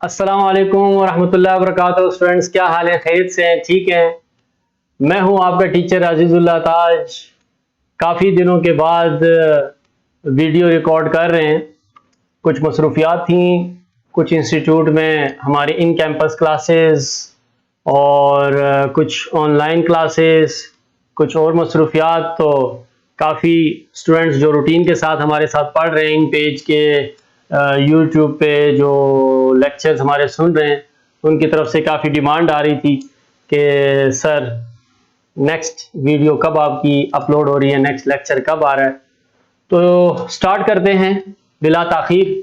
अस्सलाम वालेकुम वरहमतुल्लाहि वबरकातुहू। स्टूडेंट्स, क्या हाल है? खैरियत से हैं? ठीक हैं? मैं हूं आपका टीचर अजीज़ुल्लाह ताज। काफ़ी दिनों के बाद वीडियो रिकॉर्ड कर रहे हैं। कुछ मसरूफियात थी, कुछ इंस्टीट्यूट में हमारे इन कैंपस क्लासेस और कुछ ऑनलाइन क्लासेस, कुछ और मसरूफियात। तो काफ़ी स्टूडेंट्स जो रूटीन के साथ हमारे साथ पढ़ रहे हैं इन पेज के यूट्यूब पे जो लेक्चर्स हमारे सुन रहे हैं, उनकी तरफ से काफ़ी डिमांड आ रही थी कि सर नेक्स्ट वीडियो कब आपकी अपलोड हो रही है, नेक्स्ट लेक्चर कब आ रहा है। तो स्टार्ट करते हैं बिला ताखीर।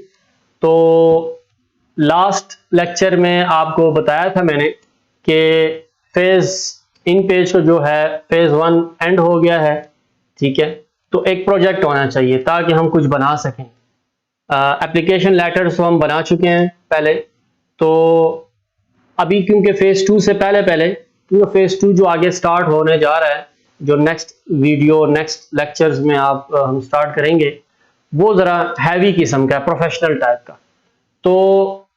तो लास्ट लेक्चर में आपको बताया था मैंने कि फेज़ इन पेज को जो है फेज़ 1 एंड हो गया है। ठीक है, तो एक प्रोजेक्ट होना चाहिए ताकि हम कुछ बना सकें। एप्लीकेशन लेटर्स तो हम बना चुके हैं पहले। तो अभी क्योंकि फेज़ 2 से पहले क्योंकि फेज़ 2 जो आगे स्टार्ट होने जा रहा है, जो नेक्स्ट वीडियो नेक्स्ट लेक्चर्स में हम स्टार्ट करेंगे, वो ज़रा हैवी किस्म का, प्रोफेशनल टाइप का। तो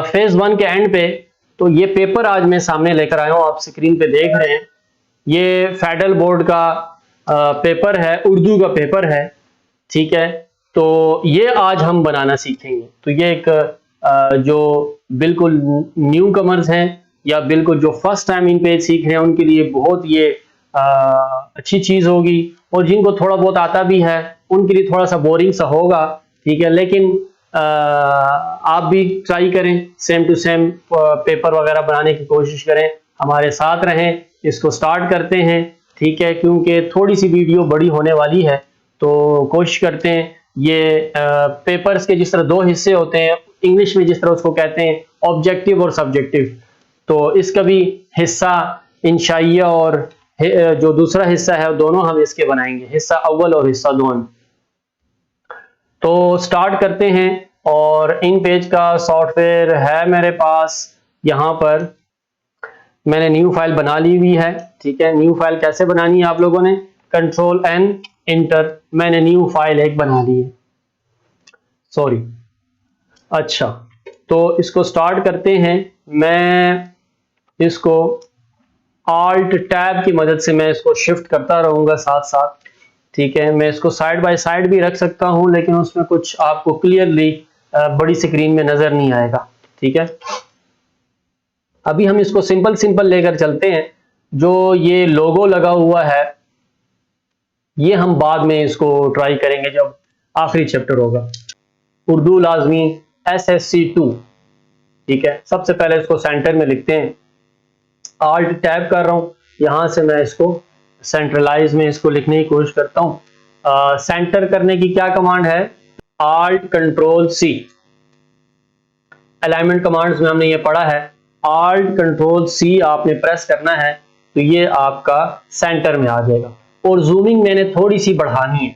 फेज़ 1 के एंड पे तो ये पेपर आज मैं सामने लेकर आया हूँ, आप स्क्रीन पे देख रहे हैं। ये फेडरल बोर्ड का पेपर है, उर्दू का पेपर है। ठीक है, तो ये आज हम बनाना सीखेंगे। तो ये एक जो बिल्कुल न्यू कमर्स हैं या बिल्कुल जो फर्स्ट टाइम इन पेज सीख रहे हैं, उनके लिए बहुत ये अच्छी चीज़ होगी। और जिनको थोड़ा बहुत आता भी है उनके लिए थोड़ा सा बोरिंग सा होगा। ठीक है, लेकिन आप भी ट्राई करें, सेम टू सेम पेपर वगैरह बनाने की कोशिश करें, हमारे साथ रहें। इसको स्टार्ट करते हैं। ठीक है, क्योंकि थोड़ी सी वीडियो बड़ी होने वाली है, तो कोशिश करते हैं ये पेपर्स के जिस तरह दो हिस्से होते हैं, इंग्लिश में जिस तरह उसको कहते हैं ऑब्जेक्टिव और सब्जेक्टिव, तो इसका भी हिस्सा इंशाइया और जो दूसरा हिस्सा है दोनों हम इसके बनाएंगे, हिस्सा अव्वल और हिस्सा दोनों। तो स्टार्ट करते हैं। और इन पेज का सॉफ्टवेयर है मेरे पास। यहाँ पर मैंने न्यू फाइल बना ली हुई है। ठीक है, न्यू फाइल कैसे बनानी है आप लोगों ने? कंट्रोल एन इंटर, मैंने न्यू फाइल एक बना ली है। सॉरी। अच्छा, तो इसको स्टार्ट करते हैं। मैं इसको आल्ट टैब की मदद से मैं इसको शिफ्ट करता रहूंगा साथ साथ। ठीक है, मैं इसको साइड बाय साइड भी रख सकता हूं, लेकिन उसमें कुछ आपको क्लियरली बड़ी स्क्रीन में नजर नहीं आएगा। ठीक है, अभी हम इसको सिंपल सिंपल लेकर चलते हैं। जो ये लोगो लगा हुआ है, ये हम बाद में इसको ट्राई करेंगे जब आखिरी चैप्टर होगा। उर्दू लाजमी SSC 2। ठीक है, सबसे पहले इसको सेंटर में लिखते हैं। आल्ट टैब कर रहा हूं, यहां से मैं इसको सेंट्रलाइज में इसको लिखने की कोशिश करता हूं। सेंटर करने की क्या कमांड है? Alt control C। Alignment commands में हमने ये पढ़ा है, आल्ट कंट्रोल C आपने प्रेस करना है तो ये आपका सेंटर में आ जाएगा। और जूमिंग मैंने थोड़ी सी बढ़ानी है,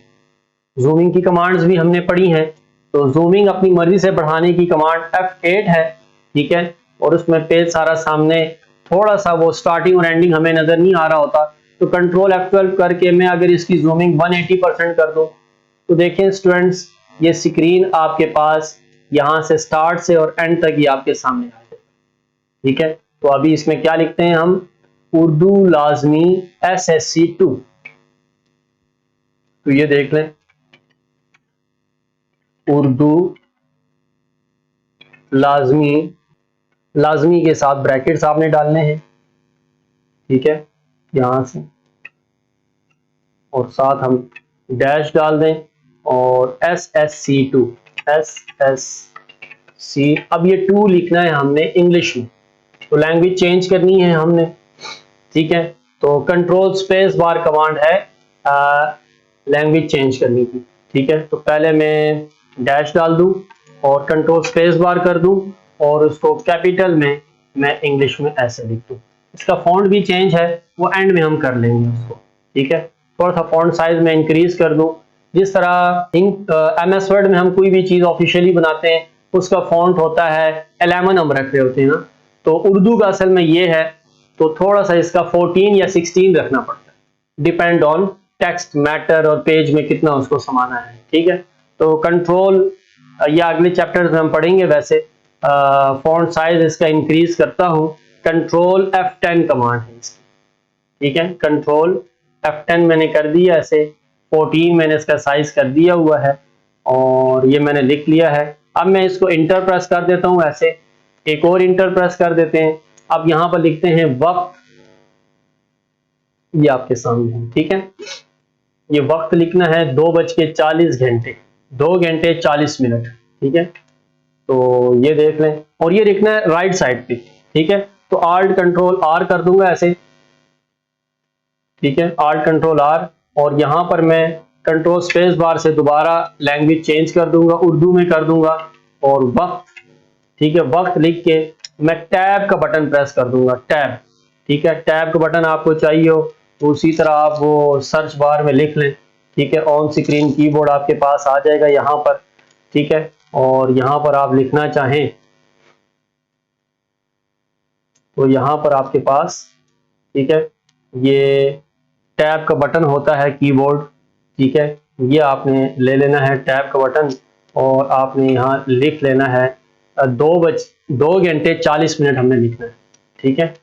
जूमिंग की कमांड्स भी हमने पढ़ी हैं। तो जूमिंग अपनी मर्जी से बढ़ाने की कमांड F8 है। ठीक है, और उसमें पेज सारा सामने, थोड़ा सा वो स्टार्टिंग और एंडिंग हमें नजर नहीं आ रहा होता, तो कंट्रोल F12 करके मैं अगर इसकी जूमिंग 180% कर दूं, तो देखें स्टूडेंट्स, ये स्क्रीन आपके पास यहां से स्टार्ट से और एंड तक ही आपके सामने आ जाए। ठीक है, तो अभी इसमें क्या लिखते हैं हम? उर्दू लाजमी SSC 2। तो ये देख लें, उर्दू लाजमी, लाजमी के साथ ब्रैकेट्स आपने डालने हैं। ठीक है, यहां से, और साथ हम डैश डाल दें और SSC 2, SSC। अब ये 2 लिखना है हमने इंग्लिश में, तो लैंग्वेज चेंज करनी है हमने। ठीक है, तो कंट्रोल स्पेस बार कमांड है लैंग्वेज चेंज करने की। ठीक है, तो पहले मैं डैश डाल दूं और कंट्रोल स्पेस बार कर दूं और उसको कैपिटल में मैं इंग्लिश में ऐसे लिख दूं। इसका फॉन्ट भी चेंज है, वो एंड में हम कर लेंगे उसको। ठीक है, थोड़ा सा फॉन्ट साइज में इंक्रीज कर दूं। जिस तरह MS वर्ड में हम कोई भी चीज ऑफिशियली बनाते हैं, उसका फॉन्ट होता है 11 हम रख रहे होते हैं ना, तो उर्दू का असल में ये है, तो थोड़ा सा इसका 14 या 16 रखना पड़ता है, डिपेंड ऑन टेक्स्ट मैटर और पेज में कितना उसको समाना है। ठीक है, तो कंट्रोल या अगले चैप्टर में हम पढ़ेंगे वैसे। फॉन्ट साइज इसका इंक्रीज करता हूँ। कंट्रोल F10 कमांड है इसकी, ठीक है। कंट्रोल F10 मैंने कर दिया, ऐसे 14 मैंने इसका साइज कर दिया हुआ है और ये मैंने लिख लिया है। अब मैं इसको इंटर प्रेस कर देता हूँ, ऐसे एक और इंटर प्रेस कर देते हैं। अब यहाँ पर लिखते हैं वक्त, ये आपके सामने है, ठीक है। ये वक्त लिखना है 2:40, 2 घंटे 40 मिनट, ठीक है। तो ये देख लें और ये लिखना है राइट साइड पे, ठीक है। तो Alt Control R कर दूंगा ऐसे, ठीक है। Alt Control R और यहाँ पर मैं कंट्रोल स्पेस बार से दोबारा लैंग्वेज चेंज कर दूंगा, उर्दू में कर दूंगा और वक्त, ठीक है। वक्त लिख के मैं टैब का बटन प्रेस कर दूंगा, टैब, ठीक है। टैब का बटन आपको चाहिए हो तो उसी तरह आप वो सर्च बार में लिख लें, ठीक है। ऑन स्क्रीन कीबोर्ड आपके पास आ जाएगा यहाँ पर, ठीक है। और यहाँ पर आप लिखना चाहें तो यहाँ पर आपके पास, ठीक है, ये टैब का बटन होता है कीबोर्ड, ठीक है। ये आपने ले लेना है टैब का बटन और आपने यहाँ लिख लेना है 2 घंटे 40 मिनट हमने लिखना है, ठीक है।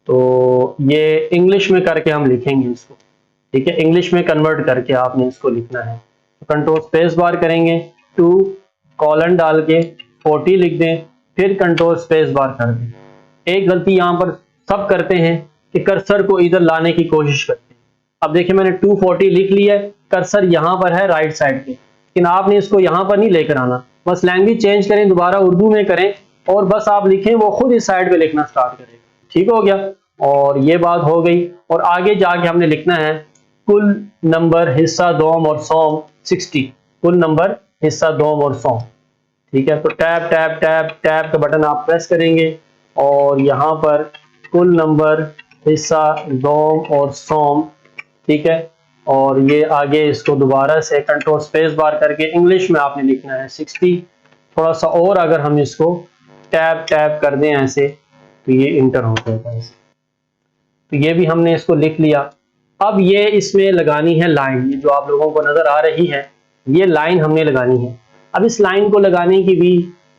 तो ये इंग्लिश में करके हम लिखेंगे इसको, ठीक है। इंग्लिश में कन्वर्ट करके आपने इसको लिखना है। तो कंट्रोल स्पेस बार करेंगे, 2 कॉलन डाल के 40 लिख दें, फिर कंट्रोल स्पेस बार कर दें। एक गलती यहाँ पर सब करते हैं कि कर्सर को इधर लाने की कोशिश करते हैं। अब देखिए मैंने 240 लिख लिया है, कर्सर यहाँ पर है राइट साइड पे, लेकिन आपने इसको यहाँ पर नहीं लेकर आना। बस लैंग्वेज चेंज करें, दोबारा उर्दू में करें और बस आप लिखें, वो खुद इस साइड पे लिखना स्टार्ट करेगा, ठीक हो गया। और ये बात हो गई और आगे जाके हमने लिखना है कुल नंबर हिस्सा दोम और सौम 60, कुल नंबर हिस्सा दोम और सौम, ठीक है। तो टैब टैब टैब टैब का बटन आप प्रेस करेंगे और यहाँ पर कुल नंबर हिस्सा दोम और सौम, ठीक है। और ये आगे इसको दोबारा से कंट्रोल स्पेस बार करके इंग्लिश में आपने लिखना है 60। थोड़ा सा और अगर हम इसको टैब टैब कर दें ऐसे तो ये इंटर हो जाएगा ऐसे। तो ये भी हमने इसको लिख लिया। अब ये इसमें लगानी है लाइन, जो आप लोगों को नजर आ रही है, ये लाइन हमने लगानी है। अब इस लाइन को लगाने की भी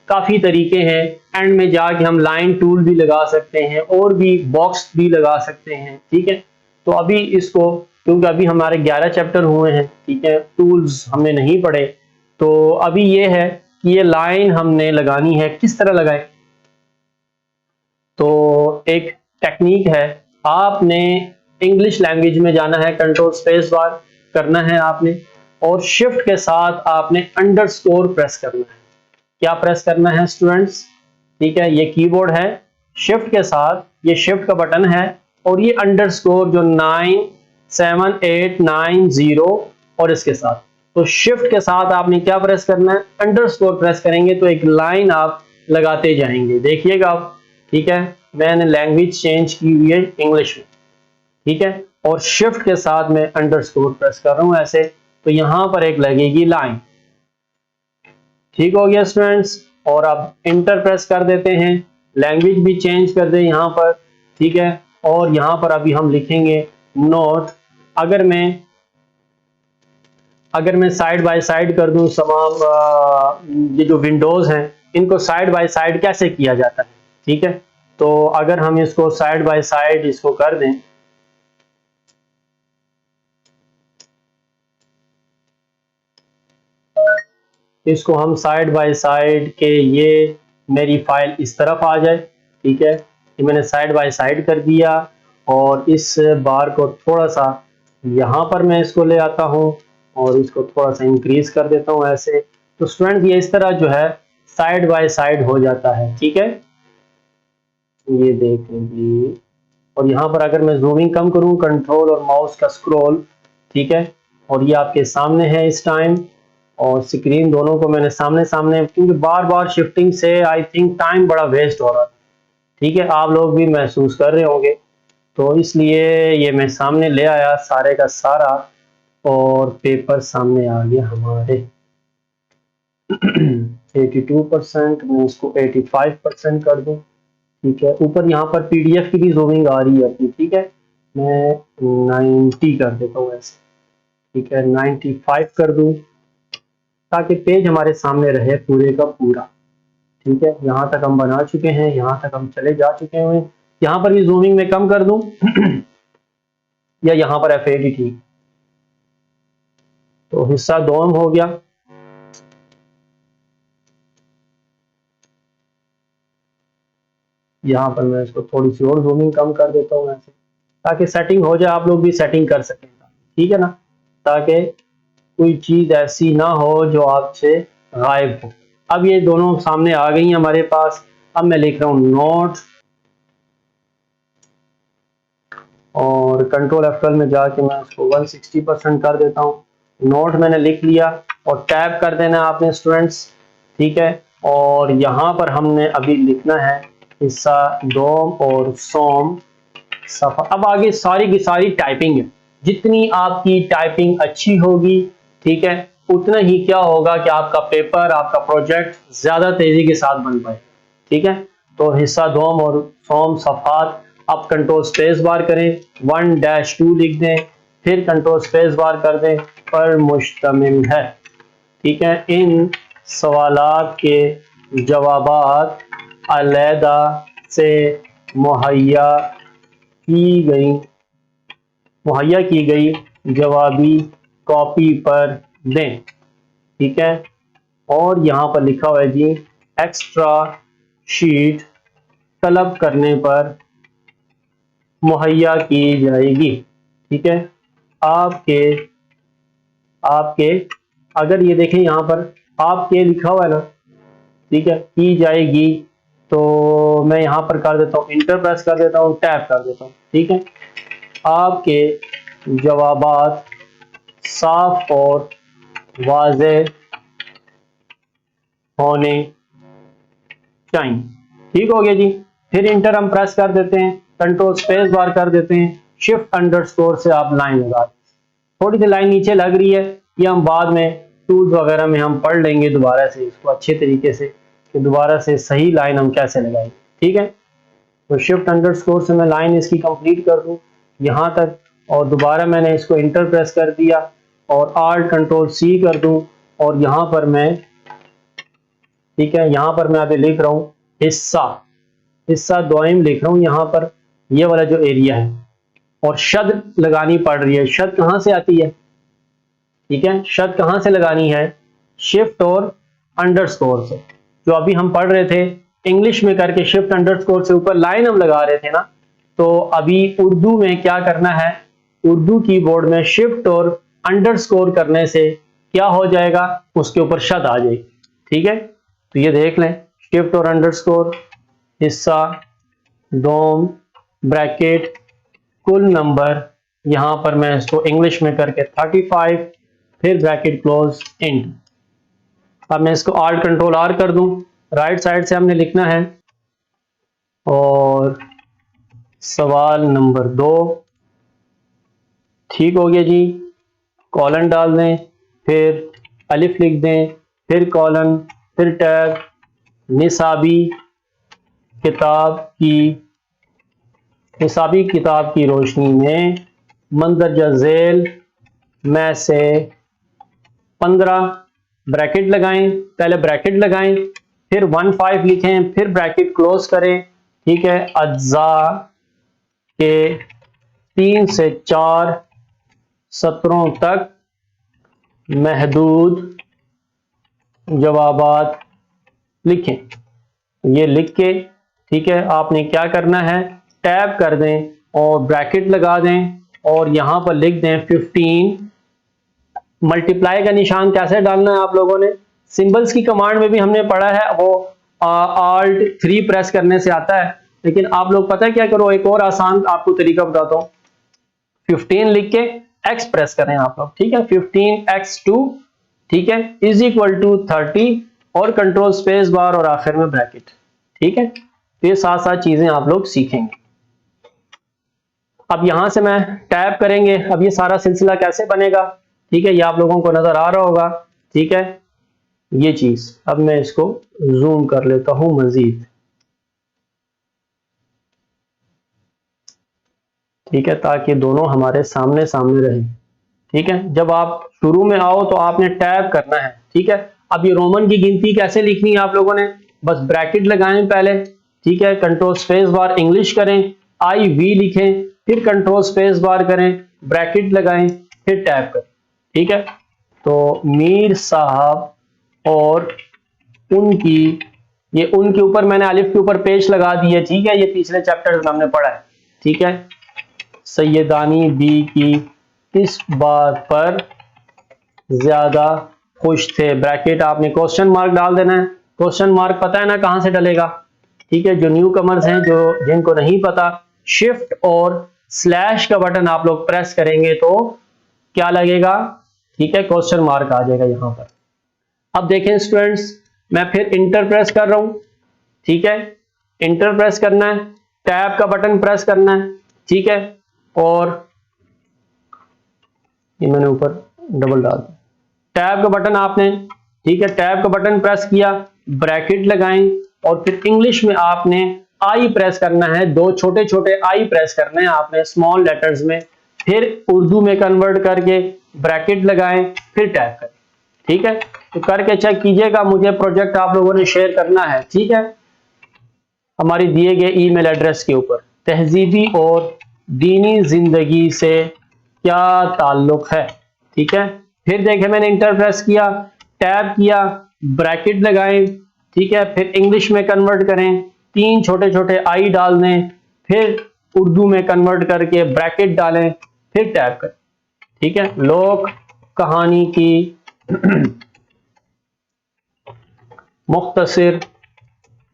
काफी तरीके हैं। एंड में जाके हम लाइन टूल भी लगा सकते हैं और भी बॉक्स भी लगा सकते हैं, ठीक है। तो अभी इसको, क्योंकि अभी हमारे 11 चैप्टर हुए हैं, ठीक है, टूल्स हमने नहीं पढ़े, तो अभी ये है कि ये लाइन हमने लगानी है। किस तरह लगाए? तो एक टेक्निक है, आपने इंग्लिश लैंग्वेज में जाना है, कंट्रोल स्पेस बार करना है आपने और शिफ्ट के साथ आपने अंडरस्कोर प्रेस करना है। क्या प्रेस करना है स्टूडेंट्स? ठीक है, ये कीबोर्ड है, शिफ्ट के साथ ये शिफ्ट का बटन है और ये अंडरस्कोर जो 97890 और इसके साथ, तो शिफ्ट के साथ आपने क्या प्रेस करना है? अंडरस्कोर प्रेस करेंगे तो एक लाइन आप लगाते जाएंगे। देखिएगा आप, ठीक है, मैंने लैंग्वेज चेंज की हुई है इंग्लिश में, ठीक है, और शिफ्ट के साथ मैं अंडरस्कोर प्रेस कर रहा हूं ऐसे, तो यहां पर एक लगेगी लाइन। ठीक हो गया स्टूडेंट्स। और अब इंटर प्रेस कर देते हैं, लैंग्वेज भी चेंज कर दें यहां पर, ठीक है। और यहां पर अभी हम लिखेंगे नोट। अगर मैं साइड बाय साइड कर दूं तमाम ये जो विंडोज हैं इनको साइड बाय साइड कैसे किया जाता है, ठीक है। तो अगर हम इसको साइड बाय साइड इसको कर दें, इसको हम साइड बाय साइड के, ये मेरी फाइल इस तरफ आ जाए, ठीक है, ये मैंने साइड बाय साइड कर दिया और इस बार को थोड़ा सा यहाँ पर मैं इसको ले आता हूँ और इसको थोड़ा सा इंक्रीज कर देता हूँ ऐसे। तो स्टूडेंट ये इस तरह जो है साइड बाय साइड हो जाता है, ठीक है, ये देख लीजिए। और यहाँ पर अगर मैं जूमिंग कम करूँ, कंट्रोल और माउस का स्क्रॉल, ठीक है, और ये आपके सामने है इस टाइम, और स्क्रीन दोनों को मैंने सामने सामने, क्योंकि बार बार शिफ्टिंग से आई थिंक टाइम बड़ा वेस्ट हो रहा था, ठीक है, आप लोग भी महसूस कर रहे होंगे, तो इसलिए ये मैं सामने ले आया सारे का सारा और पेपर सामने आ गया हमारे। 82%, मैं इसको 85% कर दूं, ठीक है। ऊपर यहाँ पर पीडीएफ की भी जूमिंग आ रही है अपनी, ठीक है, मैं 90 कर देता हूँ ऐसे, ठीक है, 95 कर दूं ताकि पेज हमारे सामने रहे पूरे का पूरा, ठीक है, यहाँ तक हम बना चुके हैं, यहाँ तक हम चले जा चुके हैं। यहाँ पर भी जूमिंग में कम कर दूं या यहाँ पर F8 ही ठीक। तो हिस्सा दोम हो गया। यहाँ पर मैं इसको थोड़ी सी और जूमिंग कम कर देता हूँ ऐसे, ताकि सेटिंग हो जाए, आप लोग भी सेटिंग कर सकें, ठीक है ना, ताकि कोई चीज ऐसी ना हो जो आपसे गायब हो। अब ये दोनों सामने आ गई हैं हमारे पास। अब मैं लिख रहा हूँ नोट और कंट्रोल F12 में जाके मैं इसको 160% कर देता हूँ। नोट मैंने लिख लिया और टैब कर देना आपने स्टूडेंट्स, ठीक है। और यहाँ पर हमने अभी लिखना है हिस्सा दोम और सोम सफा। अब आगे सारी की सारी टाइपिंग है, जितनी आपकी टाइपिंग अच्छी होगी, ठीक है, उतना ही क्या होगा कि आपका पेपर, आपका प्रोजेक्ट ज्यादा तेजी के साथ बन पाए, ठीक है। तो हिस्सा दोम और सोम सफात, आप कंट्रोल स्पेस बार करें, 1-2 लिख दें, फिर कंट्रोल स्पेस बार कर दें, पर मुश्तमिल है, ठीक है। इन सवालात के जवाबात अलहदा से मुहैया की गई जवाबी कॉपी पर दें, ठीक है। और यहाँ पर लिखा हुआ है जी एक्स्ट्रा शीट तलब करने पर मुहैया की जाएगी, ठीक है। आपके अगर ये देखें यहाँ पर आपके लिखा हुआ है ना, ठीक है, की जाएगी, तो मैं यहाँ पर कर देता हूँ इंटर प्रेस कर देता हूँ, टैब कर देता हूँ, ठीक है। आपके जवाबात साफ और वाज़े होने चाहिए, ठीक हो गया जी। फिर इंटर हम प्रेस कर देते हैं, कंट्रोल स्पेस बार कर देते हैं, शिफ्ट अंडरस्कोर से आप लाइन लगा दें। थोड़ी सी लाइन नीचे लग रही है, ये हम बाद में टूल्स वगैरह में हम पढ़ लेंगे दोबारा से इसको अच्छे तरीके से, कि दोबारा से सही लाइन हम कैसे लगाएंगे, ठीक है। तो शिफ्ट अंडरस्कोर से मैं लाइन इसकी कंप्लीट कर दूं यहाँ तक, और दोबारा मैंने इसको इंटर प्रेस कर दिया और आल्ट कंट्रोल C कर दूं, और यहाँ पर मैं, ठीक है, यहाँ पर मैं अभी लिख रहा हूँ हिस्सा दोइम लिख रहा हूँ यहाँ पर, ये वाला जो एरिया है, और शद लगानी पड़ रही है। शद कहाँ से आती है, ठीक है, शद कहाँ से लगानी है, शिफ्ट और अंडरस्कोर से। जो अभी हम पढ़ रहे थे इंग्लिश में करके शिफ्ट अंडरस्कोर से ऊपर लाइन हम लगा रहे थे ना, तो अभी उर्दू में क्या करना है, उर्दू कीबोर्ड में शिफ्ट और अंडरस्कोर करने से क्या हो जाएगा, उसके ऊपर शद आ जाएगी, ठीक है। तो ये देख लें, शिफ्ट और अंडरस्कोर, हिस्सा दोम ब्रैकेट कुल नंबर, यहाँ पर मैं इसको इंग्लिश में करके 35, फिर ब्रैकेट क्लोज इंट। अब मैं इसको आल्ट कंट्रोल R कर दूं, राइट साइड से हमने लिखना है, और सवाल नंबर 2, ठीक हो गया जी। कॉलन डाल दें, फिर अलिफ लिख दें, फिर कॉलन, फिर टैब, निसाबी किताब की रोशनी में मंदरजा झेल में से 15 ब्रैकेट लगाएं, पहले ब्रैकेट लगाएं, फिर 15 लिखें, फिर ब्रैकेट क्लोज करें, ठीक है। अज्जा के 3 से 4 सत्रों तक महदूद जवाबात लिखें। ये लिख के, ठीक है, आपने क्या करना है, टैब कर दें और ब्रैकेट लगा दें, और यहां पर लिख दें 15। मल्टीप्लाई का निशान कैसे डालना है आप लोगों ने, सिंबल्स की कमांड में भी हमने पढ़ा है, वो Alt 3 प्रेस करने से आता है, लेकिन आप लोग पता है क्या करो, एक और आसान आपको तरीका बताता हूं, 15 लिख के X प्रेस करें आप लोग, ठीक है, 15x2, ठीक है, इज इक्वल टू 30, और कंट्रोल स्पेस बार और आखिर में ब्रैकेट, ठीक है। तो ये साथ साथ चीजें आप लोग सीखेंगे। अब यहां से मैं टैब करेंगे, अब ये सारा सिलसिला कैसे बनेगा, ठीक है, ये आप लोगों को नजर आ रहा होगा, ठीक है, ये चीज। अब मैं इसको जूम कर लेता हूं मजीद, ठीक है, ताकि दोनों हमारे सामने सामने रहे, ठीक है। जब आप शुरू में आओ तो आपने टैब करना है, ठीक है। अब ये रोमन की गिनती कैसे लिखनी है आप लोगों ने, बस ब्रैकेट लगाएं पहले, ठीक है, कंट्रोल स्पेस बार इंग्लिश करें, IV लिखें, फिर कंट्रोल स्पेस बार करें, ब्रैकेट लगाएं, फिर टैब करें, ठीक है। तो मीर साहब और उनकी, ये उनके ऊपर मैंने अलिफ के ऊपर पेश लगा दिए, ठीक है, ये पिछले चैप्टर में हमने पढ़ा है, ठीक है। सैयदानी बी की किस बात पर ज्यादा खुश थे, ब्रैकेट आपने क्वेश्चन मार्क डाल देना है। क्वेश्चन मार्क पता है ना कहां से डलेगा, ठीक है। जो न्यू कमर्स हैं, जो जिनको नहीं पता, शिफ्ट और स्लैश का बटन आप लोग प्रेस करेंगे तो क्या लगेगा, ठीक है, क्वेश्चन मार्क आ जाएगा यहां पर। अब देखें स्टूडेंट्स, मैं फिर इंटर प्रेस कर रहा हूं, ठीक है, इंटर प्रेस करना है, टैब का बटन प्रेस करना है, ठीक है, और ये मैंने ऊपर डबल डाल दिया, टैब का बटन आपने, ठीक है, टैब का बटन प्रेस किया, ब्रैकेट लगाएं और फिर इंग्लिश में आपने आई प्रेस करना है, दो छोटे छोटे आई प्रेस करने हैं आपने स्मॉल लेटर्स में, फिर उर्दू में कन्वर्ट करके ब्रैकेट लगाएं, फिर टैब करें, ठीक है। तो करके चेक कीजिएगा, मुझे प्रोजेक्ट आप लोगों ने शेयर करना है, ठीक है, हमारी दिए गए ईमेल एड्रेस के ऊपर। तहजीबी और दीनी जिंदगी से क्या ताल्लुक है, ठीक है। फिर देखें मैंने इंटर प्रेस किया, टैब किया, ब्रैकेट लगाएं, ठीक है, फिर इंग्लिश में कन्वर्ट करें, तीन छोटे छोटे आई डाल दें, फिर उर्दू में कन्वर्ट करके ब्रैकेट डालें, फिर टैब करें, ठीक है। लोक कहानी की मुख्तसर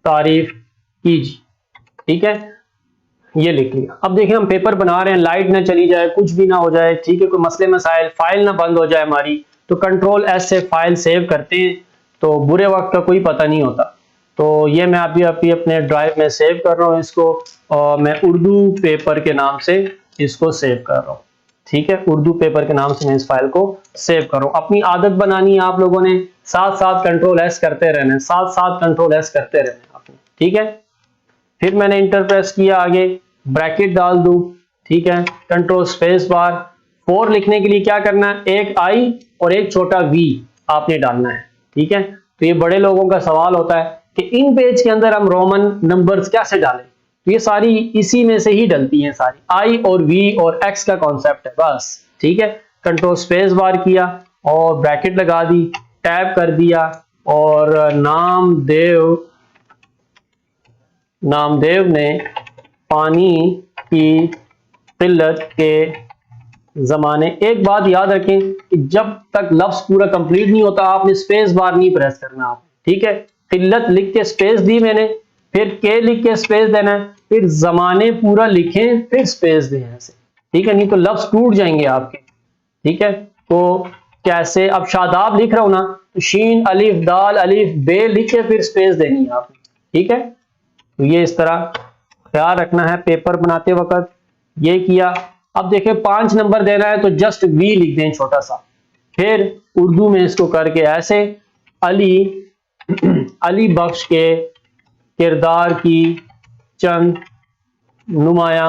तारीफ कीजिए, ठीक है, ये लिख लिया। अब देखिए हम पेपर बना रहे हैं, लाइट ना चली जाए, कुछ भी ना हो जाए, ठीक है, कोई मसले मसाइल, फाइल ना बंद हो जाए हमारी, तो कंट्रोल S से फाइल सेव करते हैं, तो बुरे वक्त का कोई पता नहीं होता। तो ये मैं अभी अपने ड्राइव में सेव कर रहा हूँ इसको, और मैं उर्दू पेपर के नाम से इसको सेव कर रहा हूँ, ठीक है, उर्दू पेपर के नाम से मैं इस फाइल को सेव कर रहा हूँ। अपनी आदत बनानी है आप लोगों ने, साथ साथ कंट्रोल S करते रहना है, साथ साथ कंट्रोल S करते रहना है आपने, ठीक है। फिर मैंने इंटर प्रेस किया, आगे ब्रैकेट डाल दूं, ठीक है, कंट्रोल स्पेस बार, 4 लिखने के लिए क्या करना है, एक I और एक छोटा V आपने डालना है, ठीक है। तो ये बड़े लोगों का सवाल होता है कि इन पेज के अंदर हम रोमन नंबर्स कैसे डालें, तो ये सारी इसी में से ही डलती हैं सारी, I और V और X का कॉन्सेप्ट है बस, ठीक है। कंट्रोल स्पेस बार किया और ब्रैकेट लगा दी, टैब कर दिया, और नामदेव ने पानी की किल्लत के जमाने, एक बात याद रखें कि जब तक लफ्ज पूरा कंप्लीट नहीं होता आपने स्पेस बार नहीं प्रेस करना आप, ठीक है। किल्लत लिख के स्पेस दी मैंने, फिर के लिख के स्पेस देना है, फिर जमाने पूरा लिखें फिर स्पेस दें ऐसे, ठीक है, नहीं तो लफ्ज टूट जाएंगे आपके, ठीक है। तो कैसे, अब शादाब लिख रहा हूं ना, तो शीन अलिफ दाल अलिफ बे लिख के फिर स्पेस देनी है आपने, ठीक है। तो ये इस तरह ख्याल रखना है पेपर बनाते वक्त, ये किया। अब देखिए 5 नंबर देना है तो जस्ट V लिख दें छोटा सा, फिर उर्दू में इसको करके ऐसे अली बख्श के किरदार की चंद नुमाया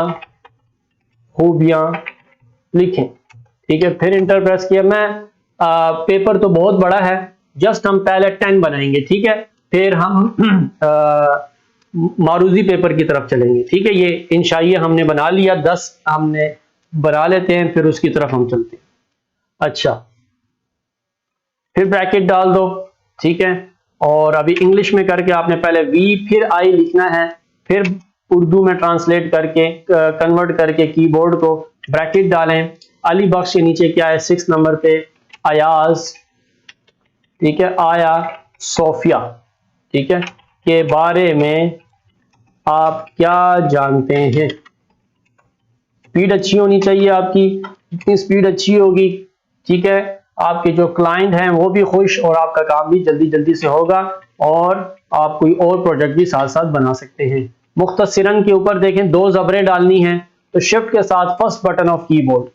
खूबियां लिखें, ठीक है। फिर इंटर प्रेस किया। मैं पेपर तो बहुत बड़ा है, जस्ट हम पहले 10 बनाएंगे, ठीक है, फिर हम मारूजी पेपर की तरफ चलेंगे, ठीक है। ये इंशाइया हमने बना लिया, 10 हमने बना लेते हैं, फिर उसकी तरफ हम चलते हैं। अच्छा, फिर ब्रैकेट डाल दो, ठीक है, और अभी इंग्लिश में करके आपने पहले V फिर I लिखना है, फिर उर्दू में ट्रांसलेट करके कन्वर्ट करके कीबोर्ड को ब्रैकेट डालें। अली बख्श के नीचे क्या है, 6 नंबर पे अयाज, ठीक है, आया सोफिया, ठीक है, के बारे में आप क्या जानते हैं। स्पीड अच्छी होनी चाहिए आपकी, जितनी स्पीड अच्छी होगी, ठीक है, आपके जो क्लाइंट हैं वो भी खुश और आपका काम भी जल्दी जल्दी से होगा, और आप कोई और प्रोजेक्ट भी साथ साथ बना सकते हैं। मुख्तसरन के ऊपर देखें 2 ज़बरें डालनी हैं, तो शिफ्ट के साथ first button of keyboard,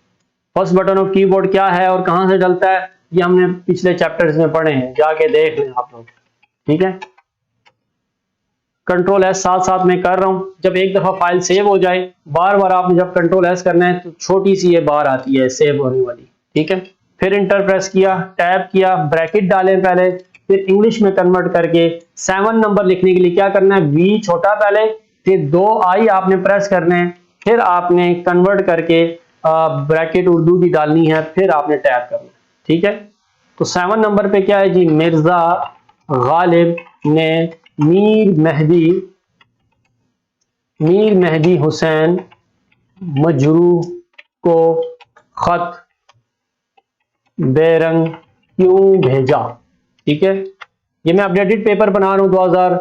first button of keyboard क्या है और कहां से डलता है, ये हमने पिछले चैप्टर्स में पढ़े हैं, जाके देख लें आप लोग, ठीक है। कंट्रोल S साथ साथ में कर रहा हूं, जब एक दफा फाइल सेव हो जाए, बार बार आपने जब कंट्रोल S करना है तो छोटी सी ये बार आती है सेव होने वाली, ठीक है। फिर इंटर प्रेस किया, टैब किया, ब्रैकेट डालें पहले, फिर इंग्लिश में कन्वर्ट करके 7 नंबर लिखने के लिए क्या करना है, वी छोटा पहले, फिर 2 आई आपने प्रेस करने हैं, फिर आपने कन्वर्ट करके ब्रैकेट उर्दू की डालनी है, फिर आपने टैप करना है। ठीक है, तो 7 नंबर पे क्या है जी, मिर्जा गालिब ने मीर मेहदी हुसैन मजरूह को खत बेरंग क्यों भेजा। ठीक है, ये मैं अपडेटेड पेपर बना रहा हूँ 2000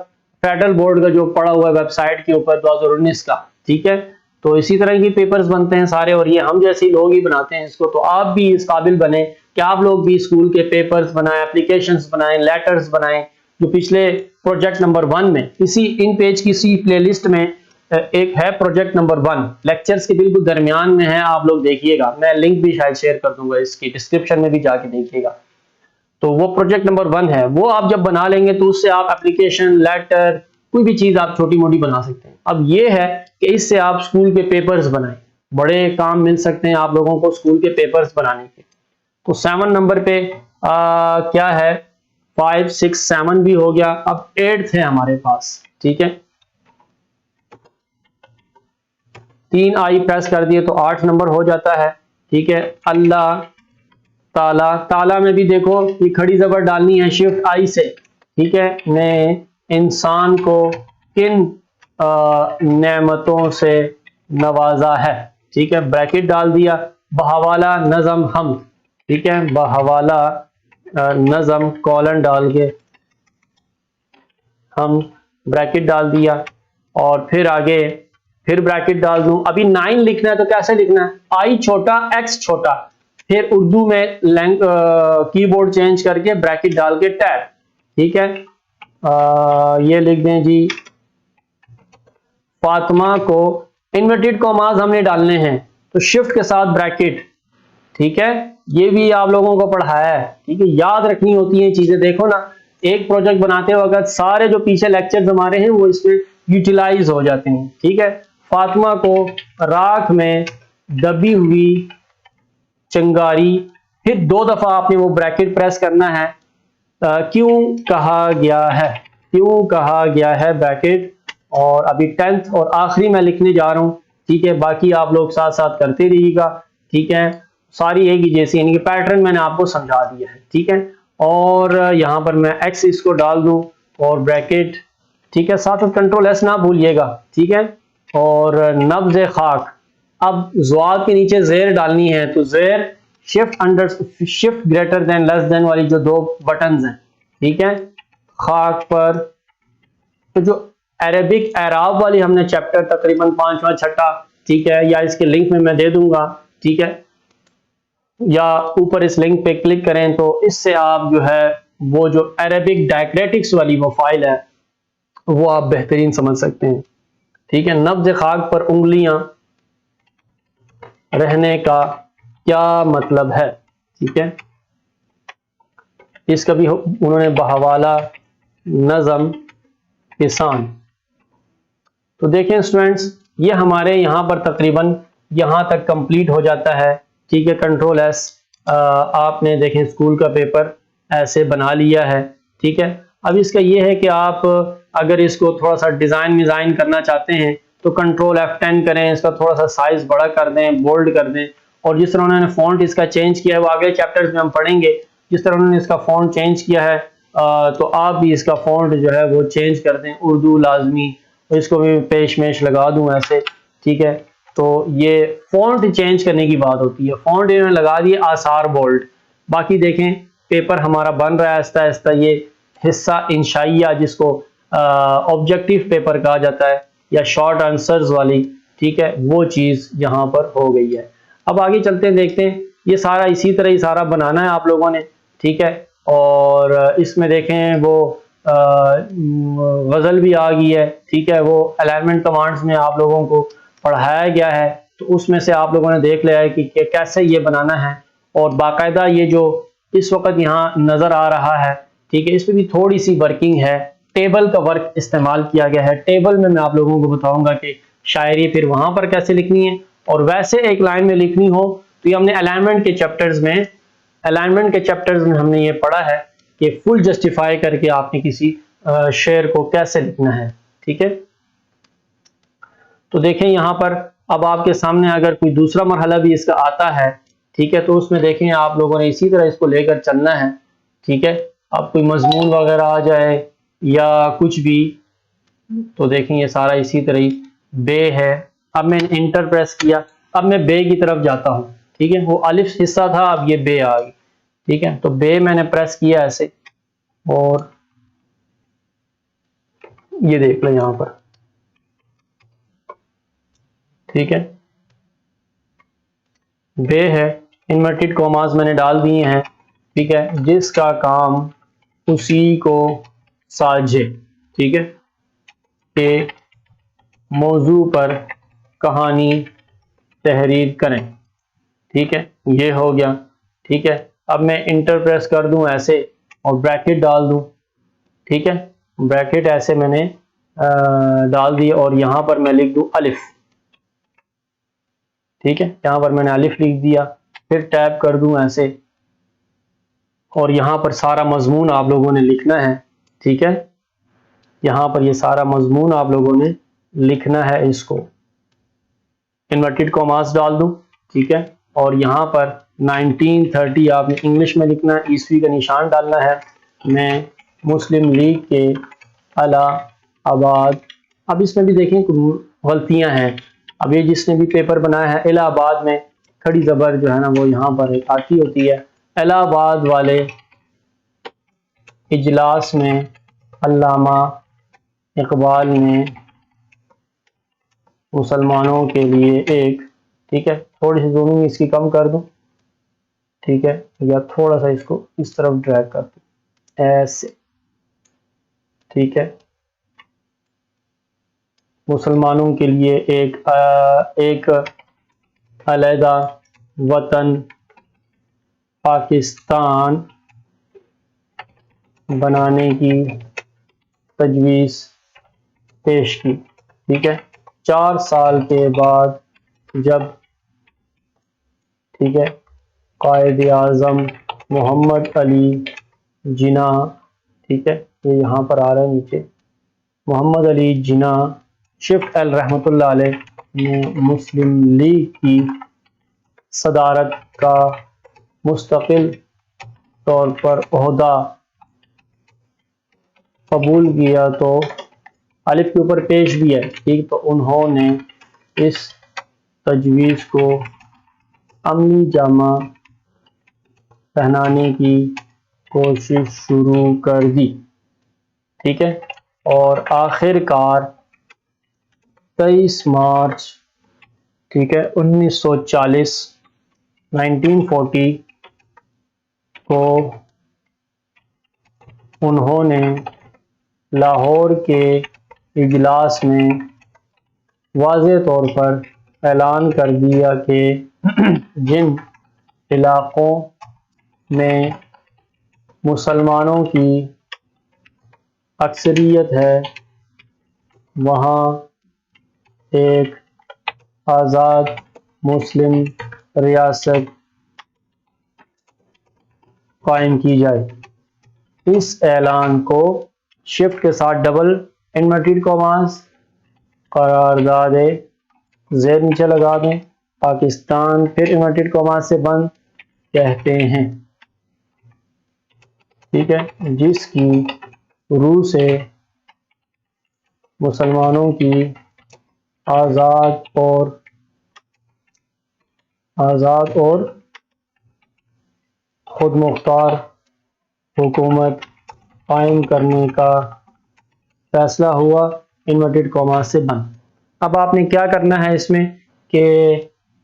फेडरल बोर्ड का जो पड़ा हुआ है वेबसाइट के ऊपर 2019 का। ठीक है, तो इसी तरह के पेपर्स बनते हैं सारे, और ये हम जैसे लोग ही बनाते हैं इसको। तो आप भी इस काबिल बने कि आप लोग भी स्कूल के पेपर्स बनाएं, एप्लीकेशंस बनाएं, लेटर्स बनाएं। जो पिछले प्रोजेक्ट नंबर 1 में इसी इन पेज की सी प्लेलिस्ट में एक है प्रोजेक्ट नंबर 1, लेक्चर्स के बिल्कुल दरमियान में है, आप लोग देखिएगा, मैं लिंक भी शायद शेयर कर दूंगा इसकी डिस्क्रिप्शन में भी जाके देखिएगा। तो वो प्रोजेक्ट नंबर 1 है, वो आप जब बना लेंगे तो उससे आप एप्लीकेशन, लेटर, कोई भी चीज आप छोटी मोटी बना सकते हैं। अब ये है कि इससे आप स्कूल के पेपर्स बनाएं, बड़े काम मिल सकते हैं आप लोगों को स्कूल के पेपर्स बनाने के। तो 7 नंबर पे क्या है, 5, 6, 7 भी हो गया, अब 8th है हमारे पास। ठीक है, 3 आई प्रेस कर दिए तो 8 नंबर हो जाता है। ठीक है, अल्लाह ताला, ताला में भी देखो ये खड़ी जबर डालनी है शिफ्ट आई से। ठीक है, ने इंसान को किन नेमतों से नवाजा है। ठीक है, ब्रैकेट डाल दिया, बहवाला नज़म हम। ठीक है, बहवाला नज़म कॉलन डाल के हम ब्रैकेट डाल दिया, और फिर आगे फिर ब्रैकेट डाल दूं। अभी 9 लिखना है तो कैसे लिखना है, आई छोटा एक्स छोटा, फिर उर्दू में कीबोर्ड चेंज करके ब्रैकेट डाल के टैब। ठीक है, ये लिख दें जी, फातिमा को इन्वर्टेड कॉमास हमने डालने हैं तो शिफ्ट के साथ ब्रैकेट। ठीक है, ये भी आप लोगों को पढ़ाया है। ठीक है, याद रखनी होती है चीजें। देखो ना, एक प्रोजेक्ट बनाते वक्त सारे जो पीछे लेक्चर्स हमारे हैं वो इसमें यूटिलाइज हो जाते हैं। ठीक है, फातिमा को राख में दबी हुई चिंगारी, फिर 2 दफा आपने वो ब्रैकेट प्रेस करना है। क्यों कहा गया है, क्यों कहा गया है ब्रैकेट, और अभी 10th और आखिरी मैं लिखने जा रहा हूं। ठीक है, बाकी आप लोग साथ साथ करते रहिएगा। ठीक है, सारी एक ही जैसी, यानी कि पैटर्न मैंने आपको समझा दिया है। ठीक है, और यहाँ पर मैं एक्स इसको डाल दूं और ब्रैकेट। ठीक है, साथ साथ कंट्रोल एस ना भूलिएगा। ठीक है, और नब्ज खाक, अब ज़ुआद के नीचे जेर डालनी है तो जेर shift greater than less than वाली जो 2 बटन्स हैं। ठीक है, खाक पर तो जो अरेबिक एराब वाली हमने चैप्टर तकरीबन 5वां 6ठा, ठीक है, या इसके लिंक में मैं दे दूंगा। ठीक है, या ऊपर इस लिंक पे क्लिक करें तो इससे आप जो है वो जो अरेबिक डायक्रेटिक्स वाली वो फाइल है वो आप बेहतरीन समझ सकते हैं। ठीक है, नब्ज खाक पर उंगलियां रहने का क्या मतलब है। ठीक है, इसका भी उन्होंने बहवाला नज़म किसान। तो देखें स्टूडेंट्स, ये हमारे यहाँ पर तकरीबन यहाँ तक कंप्लीट हो जाता है। ठीक है, कंट्रोल एस, आपने देखें स्कूल का पेपर ऐसे बना लिया है। ठीक है, अब इसका ये है कि आप अगर इसको थोड़ा सा डिज़ाइन करना चाहते हैं तो कंट्रोल F10 करें, इसका थोड़ा सा साइज बड़ा कर दें, बोल्ड कर दें, और जिस तरह उन्होंने फ़ॉन्ट इसका चेंज किया है वो आगे चैप्टर्स में हम पढ़ेंगे। जिस तरह उन्होंने इसका फ़ॉन्ट चेंज किया है तो आप भी इसका फ़ॉन्ट जो है वो चेंज कर दें, उर्दू लाजमी, तो इसको भी पेशमेश लगा दूं ऐसे। ठीक है, तो ये फ़ॉन्ट चेंज करने की बात होती है। फ़ॉन्ट इन्होंने लगा दिए आसार बोल्ड। बाकी देखें पेपर हमारा बन रहा है आहिस्ता आहिस्ता। ये हिस्सा इंशाइया जिसको ऑब्जेक्टिव पेपर कहा जाता है या शॉर्ट आंसर्स वाली, ठीक है, वो चीज़ यहाँ पर हो गई है। अब आगे चलते हैं, देखते हैं। ये सारा इसी तरह ही सारा बनाना है आप लोगों ने। ठीक है, और इसमें देखें वो गज़ल भी आ गई है। ठीक है, वो अलाइनमेंट कमांड्स में आप लोगों को पढ़ाया गया है, तो उसमें से आप लोगों ने देख लिया है कि कैसे ये बनाना है। और बाकायदा ये जो इस वक्त यहाँ नज़र आ रहा है, ठीक है, इसमें भी थोड़ी सी वर्किंग है, टेबल का वर्क इस्तेमाल किया गया है। टेबल में मैं आप लोगों को बताऊंगा कि शायरी फिर वहां पर कैसे लिखनी है, और वैसे एक लाइन में लिखनी हो तो ये हमने अलाइनमेंट के चैप्टर्स में हमने ये पढ़ा है कि फुल जस्टिफाई करके आपने किसी शेर को कैसे लिखना है। ठीक है, तो देखें यहाँ पर अब आपके सामने अगर कोई दूसरा मरहला भी इसका आता है, ठीक है, तो उसमें देखें आप लोगों ने इसी तरह इसको लेकर चलना है। ठीक है, अब कोई मजमून वगैरह आ जाए या कुछ भी, तो देखें ये सारा इसी तरह ही बे है। अब मैंने इंटर प्रेस किया, अब मैं बे की तरफ जाता हूँ। ठीक है, वो अलिफ हिस्सा था, अब ये बे आ गई। ठीक है, तो बे मैंने प्रेस किया ऐसे, और ये देख लो यहाँ पर। ठीक है, बे है, इन्वर्टेड कॉमास मैंने डाल दिए हैं। ठीक है, जिसका काम उसी को साझे, ठीक है, के मौजू पर कहानी तहरीर करें। ठीक है, ये हो गया। ठीक है, अब मैं इंटर प्रेस कर दूं ऐसे और ब्रैकेट डाल दूं। ठीक है, ब्रैकेट ऐसे मैंने डाल दिए और यहां पर मैं लिख दूं अलिफ। ठीक है, यहां पर मैंने अलिफ लिख दिया, फिर टैब कर दूं ऐसे, और यहां पर सारा मजमून आप लोगों ने लिखना है। ठीक है, यहां पर ये सारा मजमून आप लोगों ने लिखना है, इसको इन्वर्टेड कॉमास डाल दूं। ठीक है, और यहाँ पर 1930 आपने इंग्लिश में लिखना है, ईस्वी का निशान डालना है। मैं मुस्लिम लीग के इलाहाबाद, अब इसमें भी देखें गलतियां हैं। अब ये जिसने भी पेपर बनाया है, इलाहाबाद में खड़ी जबर जो है ना वो यहाँ पर एक आती होती है। इलाहाबाद वाले इजलास में अल्लामा इकबाल ने मुसलमानों के लिए एक, ठीक है, थोड़ी सी जूमिंग इसकी कम कर दूं। ठीक है, या थोड़ा सा इसको इस तरफ ड्रैग कर दूं ऐसे। ठीक है, मुसलमानों के लिए एक अलहदा वतन पाकिस्तान बनाने की तजवीज़ पेश की। ठीक है, 4 साल के बाद जब, ठीक है, कायद आज़म मोहम्मद अली जिना, ठीक है, ये यहाँ पर आ रहा है नीचे, मोहम्मद अली जिना शिफ्ट अल रहमतुल्लाह अलैह ने मुस्लिम लीग की सदारत का मुस्तकिल तौर पर ओहदा कबूल किया, तो अलिफ के ऊपर पेश भी है। ठीक, तो उन्होंने इस तजवीज़ को अमली जामा पहनाने की कोशिश शुरू कर दी। ठीक है, और आखिरकार 23 मार्च, ठीक है, 1940 को उन्होंने लाहौर के इजलास में वाज़े तौर पर ऐलान कर दिया कि जिन इलाक़ों में मुसलमानों की अक्सरियत है वहाँ एक आज़ाद मुस्लिम रियासत कायम की जाए। इस ऐलान को शिफ्ट के साथ डबल इन्वर्टेड कॉमास करारदाद ज़ेर नीचे लगा दें, पाकिस्तान फिर इन्वर्टेड कॉमास से बंद कहते हैं। ठीक है, जिसकी रूह से मुसलमानों की आज़ाद और खुद मुख्तार हुकूमत कायम करने का फैसला हुआ, इन्वर्टेड कॉमा से बंद। अब आपने क्या करना है इसमें कि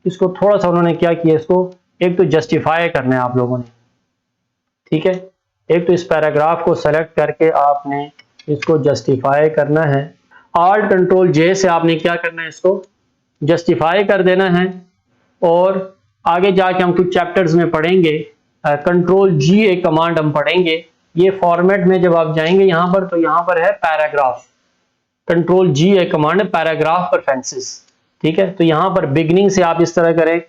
इसको थोड़ा सा उन्होंने क्या किया, इसको एक तो जस्टिफाई करना है आप लोगों ने। ठीक है, एक तो इस पैराग्राफ को सेलेक्ट करके आपने इसको जस्टिफाई करना है। आल्ट कंट्रोल जे से आपने क्या करना है, इसको जस्टिफाई कर देना है। और आगे जाके हम कुछ चैप्टर्स में पढ़ेंगे, कंट्रोल जी एक कमांड हम पढ़ेंगे। ये फॉर्मेट में जब आप जाएंगे यहाँ पर, तो यहाँ पर है पैराग्राफ, कंट्रोल जी एक कमांड है पैराग्राफ प्रेफरेंसेस। ठीक है, तो यहाँ पर बिगनिंग से आप इस तरह करें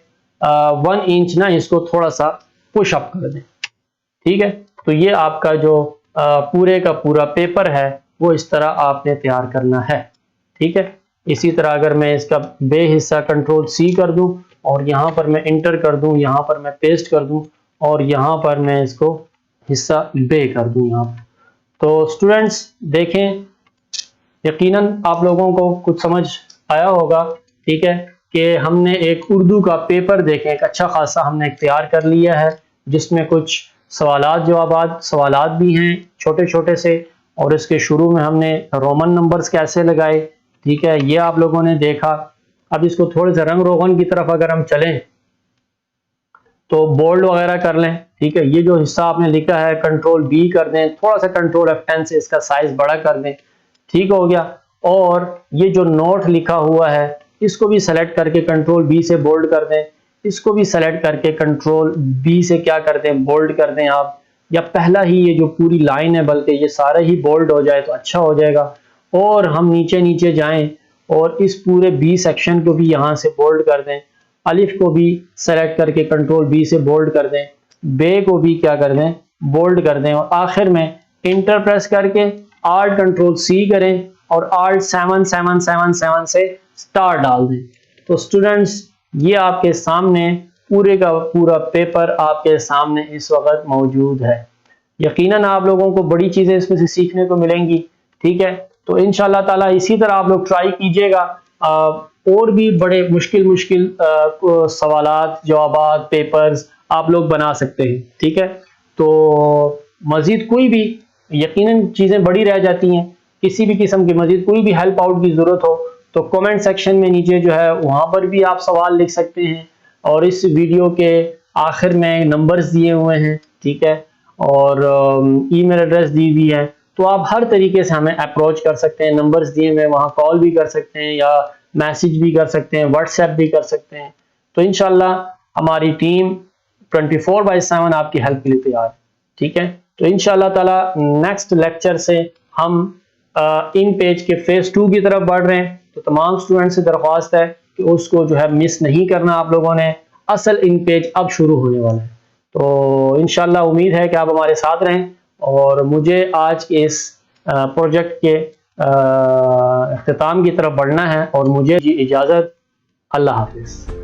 1 इंच ना, इसको थोड़ा सा पुश अप कर दें। ठीक है। तो ये आपका जो पूरे का पूरा पेपर है वो इस तरह आपने तैयार करना है, ठीक है। इसी तरह अगर मैं इसका बे हिस्सा कंट्रोल सी कर दूं और यहाँ पर मैं इंटर कर दूं, यहाँ पर मैं पेस्ट कर दूं और यहाँ पर मैं इसको हिस्सा बे कर दूं यहाँ पर। तो स्टूडेंट्स देखें, यकीनन आप लोगों को कुछ समझ आया होगा, ठीक है, कि हमने एक उर्दू का पेपर देखें, एक अच्छा खासा हमने तैयार कर लिया है, जिसमें कुछ सवालात भी हैं छोटे छोटे से, और इसके शुरू में हमने रोमन नंबर्स कैसे लगाए, ठीक है, ये आप लोगों ने देखा। अब इसको थोड़े से रंग रोगन की तरफ अगर हम चलें तो बोल्ड वगैरह कर लें, ठीक है। ये जो हिस्सा आपने लिखा है कंट्रोल बी कर दें, थोड़ा सा कंट्रोल F10 से इसका साइज बड़ा कर दें, ठीक हो गया। और ये जो नोट लिखा हुआ है इसको भी सेलेक्ट करके कंट्रोल बी से बोल्ड कर दें, इसको भी सेलेक्ट करके कंट्रोल बी से क्या कर दें, बोल्ड कर दें आप, या पहला ही ये जो पूरी लाइन है बल्कि ये सारा ही बोल्ड हो जाए तो अच्छा हो जाएगा। और हम नीचे नीचे जाएं और इस पूरे बी सेक्शन को भी यहाँ से बोल्ड कर दें, अलिफ को भी सेलेक्ट करके कंट्रोल बी से बोल्ड कर दें, बे को भी क्या कर दें, बोल्ड कर दें, और आखिर में इंटर प्रेस करके आल्ट कंट्रोल सी करें और आल्ट 7777 से स्टार डाल दें। तो स्टूडेंट्स ये आपके सामने पूरे का पूरा पेपर आपके सामने इस वक्त मौजूद है। यकीनन आप लोगों को बड़ी चीजें इसमें से सीखने को मिलेंगी, ठीक है। तो इंशाल्लाह ताला इसी तरह आप लोग ट्राई कीजिएगा, और भी बड़े मुश्किल सवालात जवाबात पेपर्स आप लोग बना सकते हैं, ठीक है। तो मजीद कोई भी यकीनन चीज़ें बड़ी रह जाती हैं, किसी भी किस्म की मजीद कोई भी हेल्प आउट की ज़रूरत हो तो कमेंट सेक्शन में नीचे जो है वहाँ पर भी आप सवाल लिख सकते हैं, और इस वीडियो के आखिर में नंबर्स दिए हुए हैं, ठीक है, और ईमेल एड्रेस दी हुई है, तो आप हर तरीके से हमें अप्रोच कर सकते हैं। नंबर्स दिए हुए वहाँ कॉल भी कर सकते हैं या मैसेज भी कर सकते हैं, व्हाट्सएप भी कर सकते हैं। तो इंशाल्लाह हमारी टीम 24/7 आपकी हेल्प के लिए तैयार है, ठीक है। तो इंशाल्लाह ताला नेक्स्ट लेक्चर से हम इन पेज के फेज 2 की तरफ बढ़ रहे हैं। तो तमाम स्टूडेंट से दरख्वास्त है कि उसको जो है मिस नहीं करना आप लोगों ने, असल इन पेज अब शुरू होने वाला है। तो इंशाल्लाह उम्मीद है कि आप हमारे साथ रहें, और मुझे आज के इस प्रोजेक्ट के अख्ताम की तरफ बढ़ना है, और मुझे इजाज़त। अल्लाह हाफिज़।